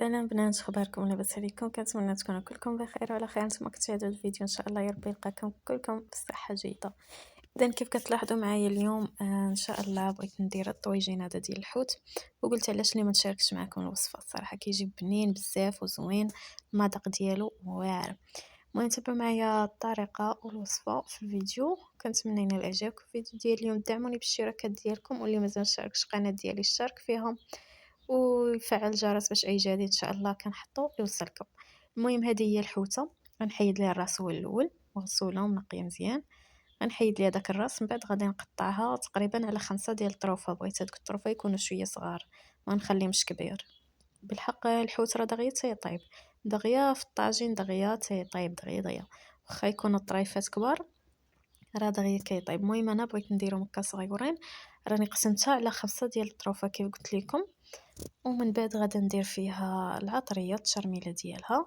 سلام بنات، اخباركم؟ لاباس عليكم؟ كنتمنى تكونوا كلكم بخير وعلى خير. نتوما كتشاهدوا الفيديو ان شاء الله يا ربي يلقاكم كلكم بصحه جيده. اذا كيف كتلاحظوا معايا اليوم ان شاء الله بغيت ندير الطويجين هذا ديال الحوت، وقلت علاش لي ما نشاركش معكم الوصفه. الصراحه كيجي بنين بزاف وزوين، المذاق ديالو واعر. المهم تابعوا معايا الطريقه والوصفه في الفيديو. كنتمنى ينال اعجابكم الفيديو ديال اليوم. دعموني بالاشتراكات ديالكم، واللي مازال شاركش القناه ديالي يشترك فيها ويفعل الجرس باش اي جديد ان شاء الله كنحطو يوصلكم. المهم هذه هي الحوته، غنحيد ليها الراس هو الاول مغسوله ومنقيه مزيان. غنحيد ليها داك الراس، من بعد غادي نقطعها تقريبا على 5 ديال الطروفه. بغيت هذوك الطروفه يكونوا شويه صغار، ما نخليهمش كبير. بالحق الحوت راه دغيا تيطيب، دغيا في الطاجين دغيا تيطيب دغيا واخا يكونوا الطريفات كبار راه دغيا كيطيب. المهم انا بغيت نديرهم هكا صغيورين، راني قسمتها على 5 ديال الطروفه كيف قلت لكم. ومن بعد غادا ندير فيها العطريه التشرميله ديالها.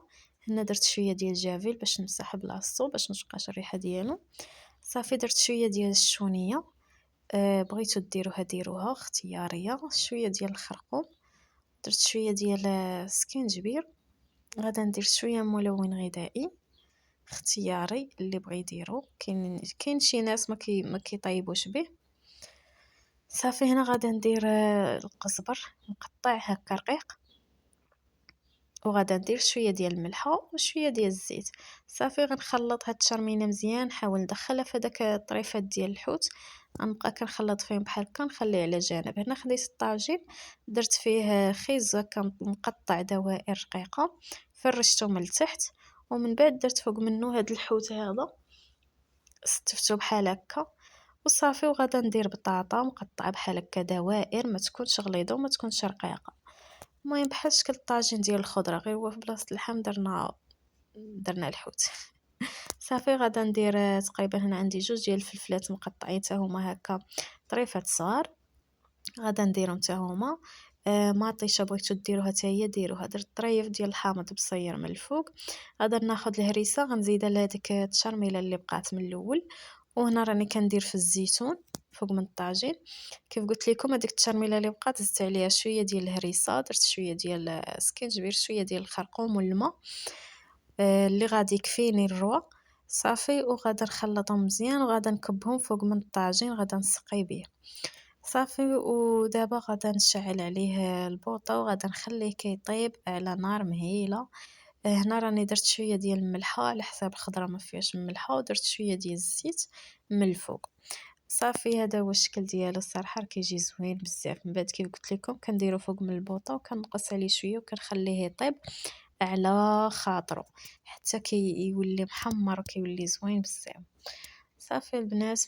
هنا درت شويه ديال الجافيل باش نمسح بلاصتو باش متبقاش الريحه ديالو. صافي درت شويه ديال الشونيه، بغيتو ديروها ديروها اختياريه. شويه ديال الخرقوم، درت شويه ديال السكينجبير. غادا ندير شويه ملون غذائي اختياري اللي بغى يديرو. كاين شي ناس ما كيطيبوش به. صافي هنا غادا ندير القزبر مقطع هكا رقيق، وغادا ندير شويه ديال الملحه وشويه ديال الزيت. صافي غنخلط هاد التشرمينه مزيان، نحاول ندخلها في هذاك الطريفات ديال الحوت. غنبقى كنخلط فيهم بحال هكا نخليه على جانب. هنا خديت الطاجين درت فيه خيز هكا مقطع دوائر رقيقه، فرشته من التحت، ومن بعد درت فوق منه هاد الحوت هذا ستفتو بحال هكا وصافي. وغادا ندير بطاطا مقطعه بحال هكا دوائر، ما تكونش غليظه وما تكونش رقيقه. المهم بحال شكل الطاجين ديال الخضره، غير هو في بلاصه اللحم درنا الحوت. صافي غادا ندير تقريبا هنا عندي 2 ديال الفلفلات مقطعين حتى هما هكا طريفات صغار، غادا نديرهم حتى هما. مطيشه بغيتو ديروها حتى هي ديروها. درت طريف ديال الحامض بصير من الفوق. غادا ناخذ الهريسه غنزيدها لهاديك التشرميله اللي بقات من الاول. وهنا راني كندير في الزيتون فوق من الطاجين. كيف قلت لكم هذيك التشرميله اللي بقات زدت عليها شويه ديال الهريسه، درت شويه ديال سكينجبير، شويه ديال الخرقوم والماء اللي غادي يكفيني الروا. صافي وغادا نخلطهم مزيان وغادا نكبهم فوق من الطاجين، غادا نسقي به. صافي ودابا غادا نشعل عليه البوطه وغادا نخليه كيطيب على نار مهيله. هنا راني درت شويه ديال الملحه على حساب الخضره ما فيهاش ملحه، ودرت شويه ديال الزيت من الفوق. صافي هذا هو الشكل ديالو. الصراحه راه كيجي زوين بزاف. من بعد كيف قلت لكم كنديرو فوق من البوطه وكنقص عليه شويه وكنخليه يطيب على خاطرو حتى كيولي محمر وكيولي زوين بزاف. صافي البنات،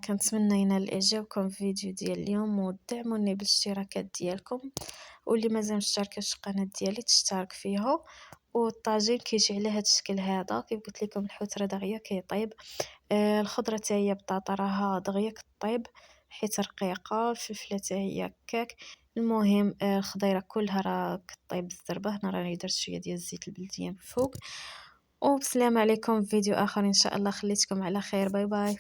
كنتمنى ينال اعجابكم الفيديو ديال اليوم، ودعموني بالاشتراكات ديالكم، واللي مازال مشتركش القناه ديالي تشترك فيها. والطاجين كيجي على هذا الشكل هذا. كيف قلت لكم الحوت راه دغيا كيطيب. الخضره حتى هي بطاطا راها دغيا كطيب حيت رقيقه. الفلفله حتى هي هكاك. المهم الخضيره كلها راه كطيب بالزربه. هنا راني درت شويه ديال الزيت البلديه من فوق. وبسلام عليكم فيديو اخر ان شاء الله. خليتكم على خير. باي باي.